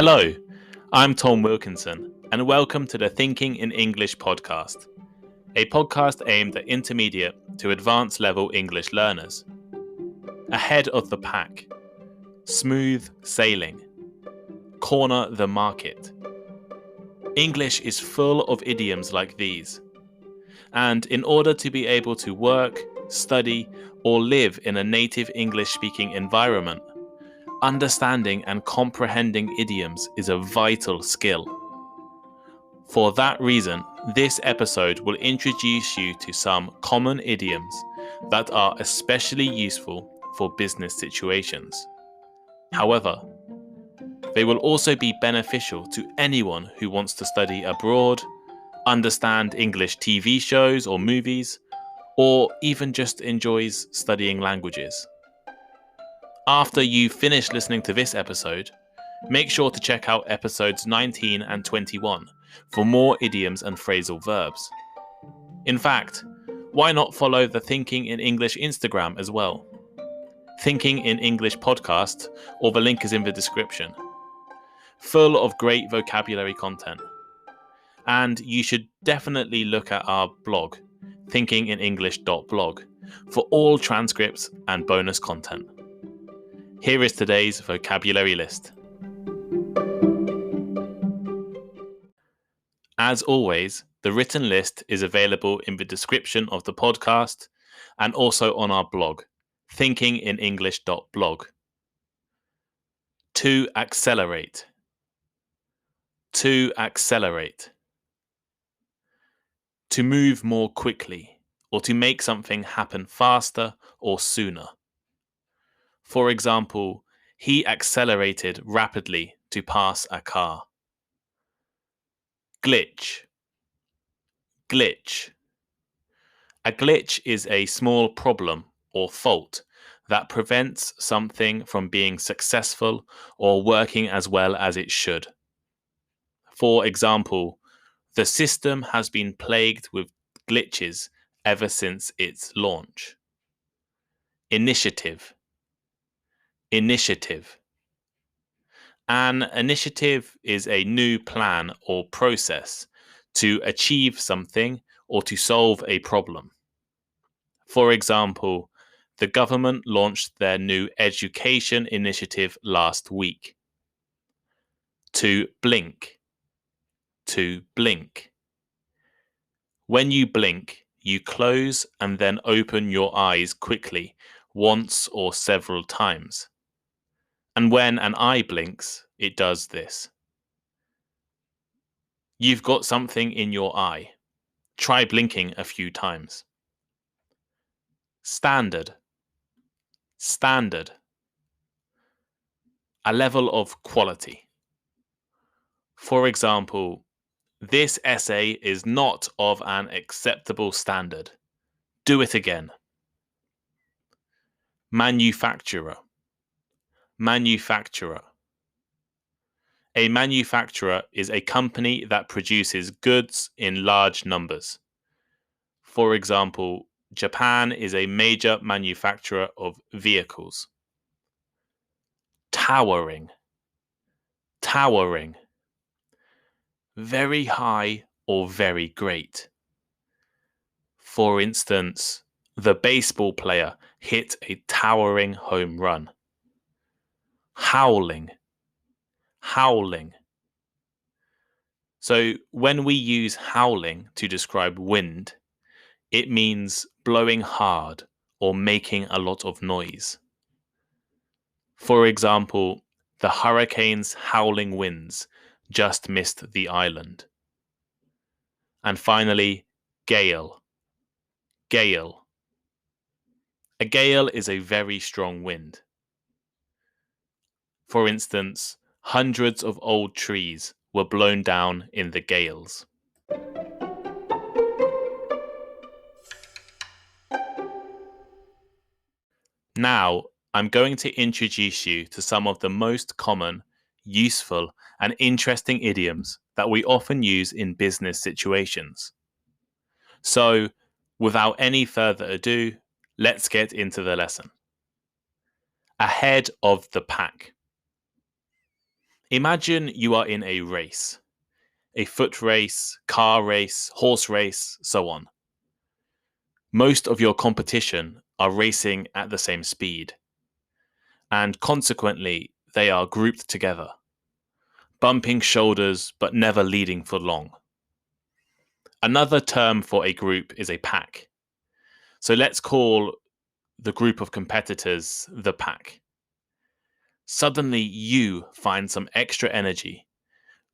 Hello, I'm Tom Wilkinson, and welcome to the Thinking in English podcast, a podcast aimed at intermediate to advanced level English learners. Ahead of the pack, smooth sailing, corner the market. English is full of idioms like these, and in order to be able to work, study, or live in a native English-speaking environment, understanding and comprehending idioms is a vital skill. For that reason, this episode will introduce you to some common idioms that are especially useful for business situations. However, they will also be beneficial to anyone who wants to study abroad, understand English TV shows or movies, or even just enjoys studying languages. After you finish listening to this episode, make sure to check out episodes 19 and 21 for more idioms and phrasal verbs. In fact, why not follow the Thinking in English Instagram as well? Thinking in English podcast, or the link is in the description. Full of great vocabulary content. And you should definitely look at our blog, thinkinginenglish.blog, for all transcripts and bonus content. Here is today's vocabulary list. As always, the written list is available in the description of the podcast and also on our blog, thinkinginenglish.blog. To accelerate. To accelerate. To move more quickly, or to make something happen faster or sooner. For example, he accelerated rapidly to pass a car. Glitch. Glitch. A glitch is a small problem or fault that prevents something from being successful or working as well as it should. For example, the system has been plagued with glitches ever since its launch. Initiative. Initiative. An initiative is a new plan or process to achieve something or to solve a problem. For example, the government launched their new education initiative last week. To blink. To blink. When you blink, you close and then open your eyes quickly, once or several times. And when an eye blinks, it does this. You've got something in your eye. Try blinking a few times. Standard. Standard. A level of quality. For example, this essay is not of an acceptable standard. Do it again. Manufacturer. Manufacturer. A manufacturer is a company that produces goods in large numbers. For example, Japan is a major manufacturer of vehicles. Towering. Towering. Very high or very great. For instance, the baseball player hit a towering home run. Howling. Howling. So when we use howling to describe wind, it means blowing hard or making a lot of noise. For example, the hurricane's howling winds just missed the island. And finally, gale. Gale. A gale is a very strong wind. For instance, hundreds of old trees were blown down in the gales. Now, I'm going to introduce you to some of the most common, useful, and interesting idioms that we often use in business situations. So, without any further ado, let's get into the lesson. Ahead of the pack. Imagine you are in a race, a foot race, car race, horse race, so on. Most of your competition are racing at the same speed, and consequently, they are grouped together, bumping shoulders but never leading for long. Another term for a group is a pack. So let's call the group of competitors the pack. Suddenly, you find some extra energy,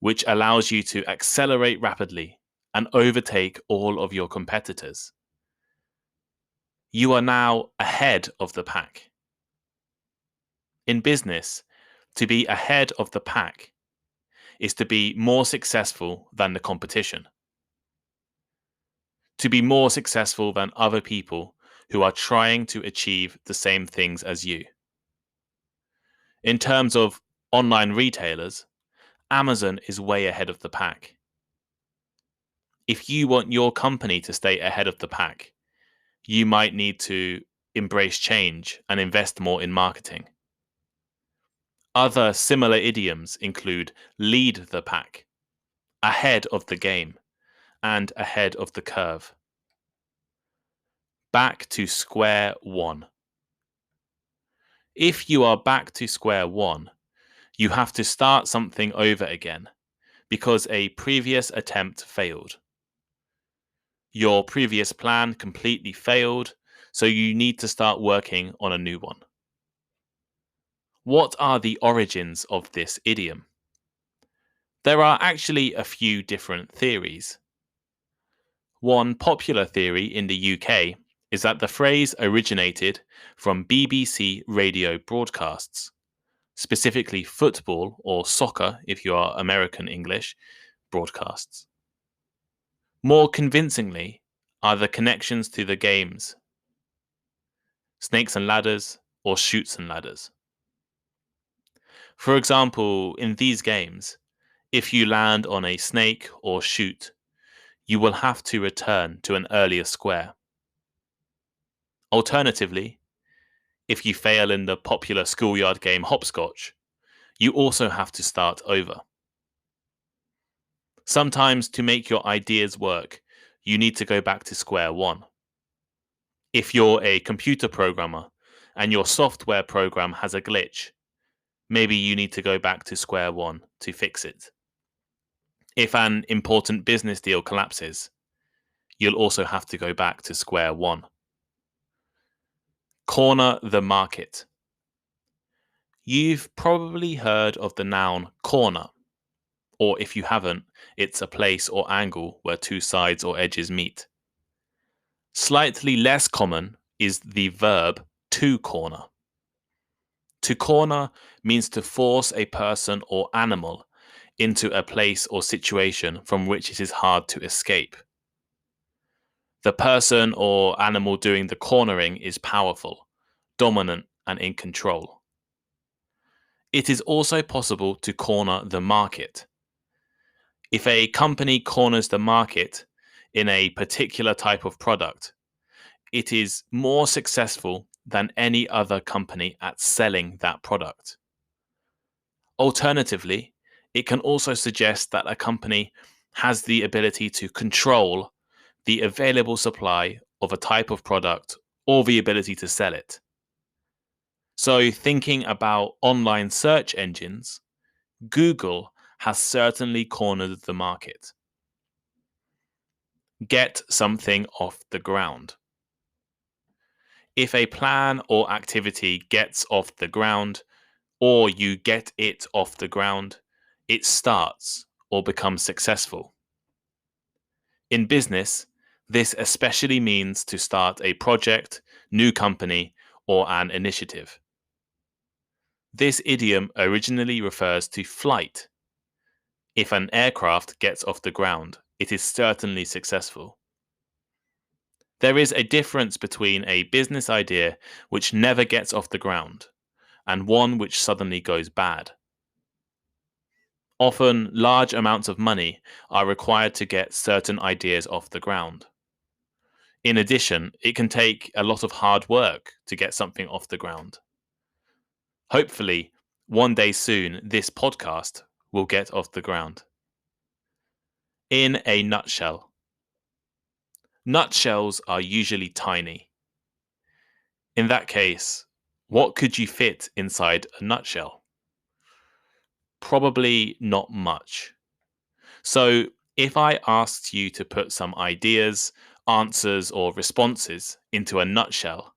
which allows you to accelerate rapidly and overtake all of your competitors. You are now ahead of the pack. In business, to be ahead of the pack is to be more successful than the competition, to be more successful than other people who are trying to achieve the same things as you. In terms of online retailers, Amazon is way ahead of the pack. If you want your company to stay ahead of the pack, you might need to embrace change and invest more in marketing. Other similar idioms include lead the pack, ahead of the game, and ahead of the curve. Back to square one. If you are back to square one, you have to start something over again because a previous attempt failed. Your previous plan completely failed, so you need to start working on a new one. What are the origins of this idiom? There are actually a few different theories. One popular theory in the UK is that the phrase originated from BBC radio broadcasts, specifically football or soccer, if you are American English, broadcasts. More convincingly are the connections to the games, Snakes and Ladders or Shoots and Ladders. For example, in these games, if you land on a snake or shoot, you will have to return to an earlier square. Alternatively, if you fail in the popular schoolyard game hopscotch, you also have to start over. Sometimes to make your ideas work, you need to go back to square one. If you're a computer programmer and your software program has a glitch, maybe you need to go back to square one to fix it. If an important business deal collapses, you'll also have to go back to square one. Corner the market. You've probably heard of the noun corner, or if you haven't, it's a place or angle where two sides or edges meet. Slightly less common is the verb to corner. To corner means to force a person or animal into a place or situation from which it is hard to escape. The person or animal doing the cornering is powerful, dominant, and in control. It is also possible to corner the market. If a company corners the market in a particular type of product, it is more successful than any other company at selling that product. Alternatively, it can also suggest that a company has the ability to control the available supply of a type of product or the ability to sell it. So, thinking about online search engines, Google has certainly cornered the market. Get something off the ground. If a plan or activity gets off the ground, or you get it off the ground, it starts or becomes successful. In business, this especially means to start a project, new company, or an initiative. This idiom originally refers to flight. If an aircraft gets off the ground, it is certainly successful. There is a difference between a business idea which never gets off the ground and one which suddenly goes bad. Often, large amounts of money are required to get certain ideas off the ground. In addition, it can take a lot of hard work to get something off the ground. Hopefully, one day soon, this podcast will get off the ground. In a nutshell. Nutshells are usually tiny. In that case, what could you fit inside a nutshell? Probably not much. So, if I asked you to put some ideas, answers, or responses into a nutshell,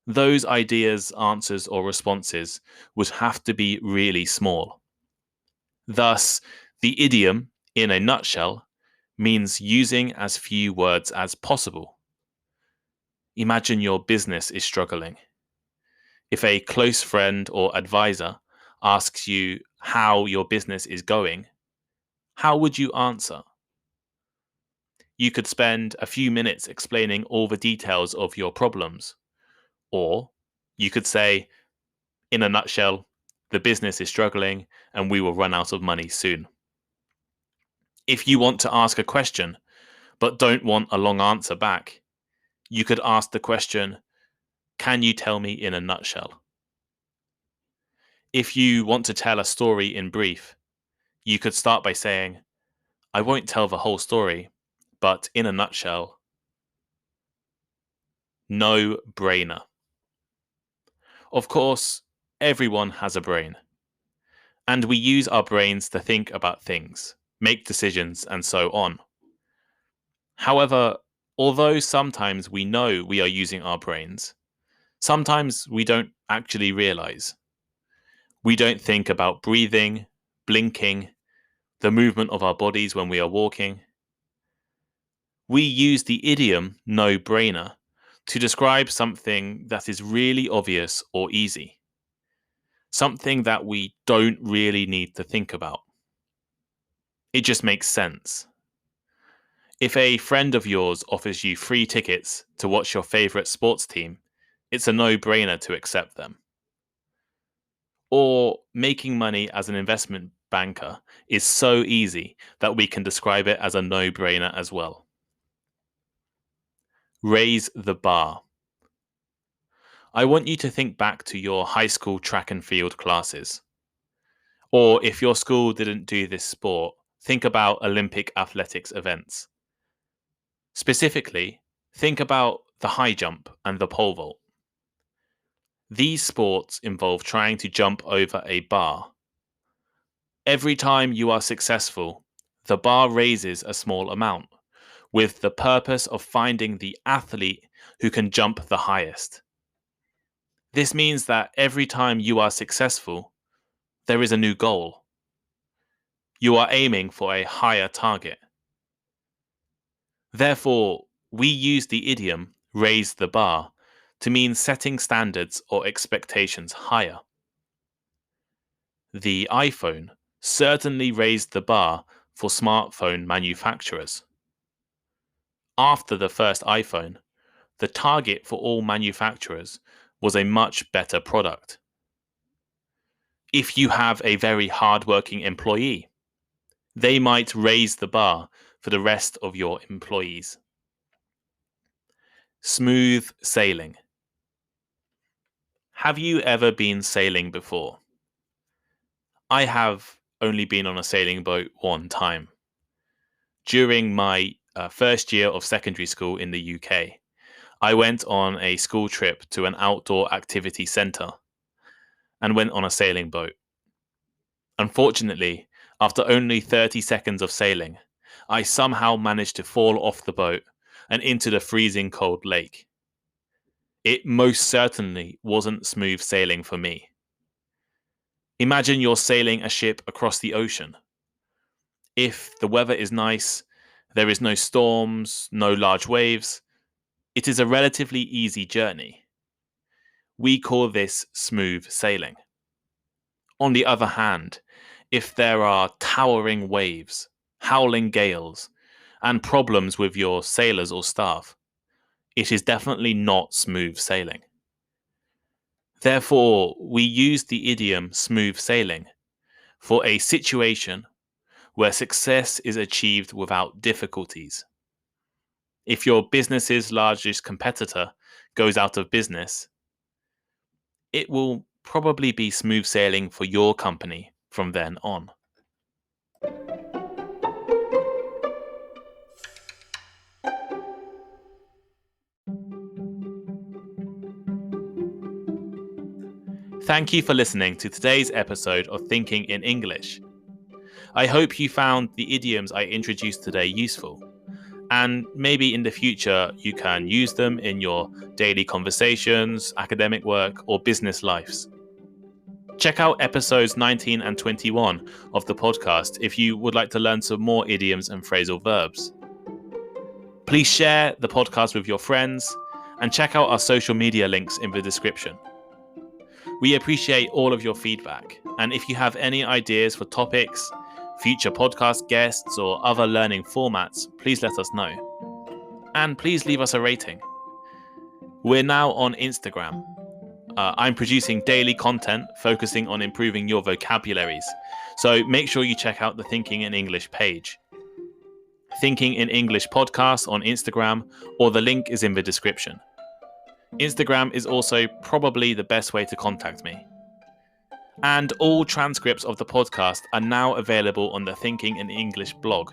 those ideas, answers, or responses would have to be really small. Thus, the idiom, in a nutshell, means using as few words as possible. Imagine your business is struggling. If a close friend or advisor asks you how your business is going, how would you answer? You could spend a few minutes explaining all the details of your problems. Or you could say, in a nutshell, the business is struggling and we will run out of money soon. If you want to ask a question, but don't want a long answer back, you could ask the question, can you tell me in a nutshell? If you want to tell a story in brief, you could start by saying, I won't tell the whole story, but in a nutshell, no brainer. Of course, everyone has a brain. And we use our brains to think about things, make decisions, and so on. However, although sometimes we know we are using our brains, sometimes we don't actually realize. We don't think about breathing, blinking, the movement of our bodies when we are walking. We use the idiom no-brainer to describe something that is really obvious or easy. Something that we don't really need to think about. It just makes sense. If a friend of yours offers you free tickets to watch your favorite sports team, it's a no-brainer to accept them. Or making money as an investment banker is so easy that we can describe it as a no-brainer as well. Raise the bar. I want you to think back to your high school track and field classes. Or if your school didn't do this sport, think about Olympic athletics events. Specifically, think about the high jump and the pole vault. These sports involve trying to jump over a bar. Every time you are successful, the bar raises a small amount, with the purpose of finding the athlete who can jump the highest. This means that every time you are successful, there is a new goal. You are aiming for a higher target. Therefore, we use the idiom raise the bar to mean setting standards or expectations higher. The iPhone certainly raised the bar for smartphone manufacturers. After the first iPhone, the target for all manufacturers was a much better product. If you have a very hardworking employee, they might raise the bar for the rest of your employees. Smooth sailing. Have you ever been sailing before? I have only been on a sailing boat one time. During my first year of secondary school in the UK, I went on a school trip to an outdoor activity centre and went on a sailing boat. Unfortunately, after only 30 seconds of sailing, I somehow managed to fall off the boat and into the freezing cold lake. It most certainly wasn't smooth sailing for me. Imagine you're sailing a ship across the ocean. If the weather is nice, there is no storms, no large waves, it is a relatively easy journey. We call this smooth sailing. On the other hand, if there are towering waves, howling gales, and problems with your sailors or staff, it is definitely not smooth sailing. Therefore, we use the idiom smooth sailing for a situation where success is achieved without difficulties. If your business's largest competitor goes out of business, it will probably be smooth sailing for your company from then on. Thank you for listening to today's episode of Thinking in English. I hope you found the idioms I introduced today useful, and maybe in the future you can use them in your daily conversations, academic work, or business lives. Check out episodes 19 and 21 of the podcast if you would like to learn some more idioms and phrasal verbs. Please share the podcast with your friends and check out our social media links in the description. We appreciate all of your feedback, and if you have any ideas for topics, future podcast guests, or other learning formats, please let us know. And please leave us a rating. We're now on Instagram. I'm producing daily content focusing on improving your vocabularies, so make sure you check out the Thinking in English page. Thinking in English podcast on Instagram, or the link is in the description. Instagram is also probably the best way to contact me. And all transcripts of the podcast are now available on the Thinking in English blog.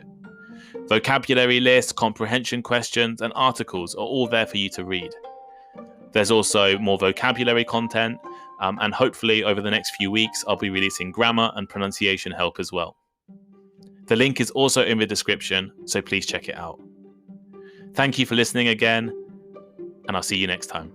Vocabulary lists, comprehension questions, and articles are all there for you to read. There's also more vocabulary content, and hopefully over the next few weeks I'll be releasing grammar and pronunciation help as well. The link is also in the description, so please check it out. Thank you for listening again, and I'll see you next time.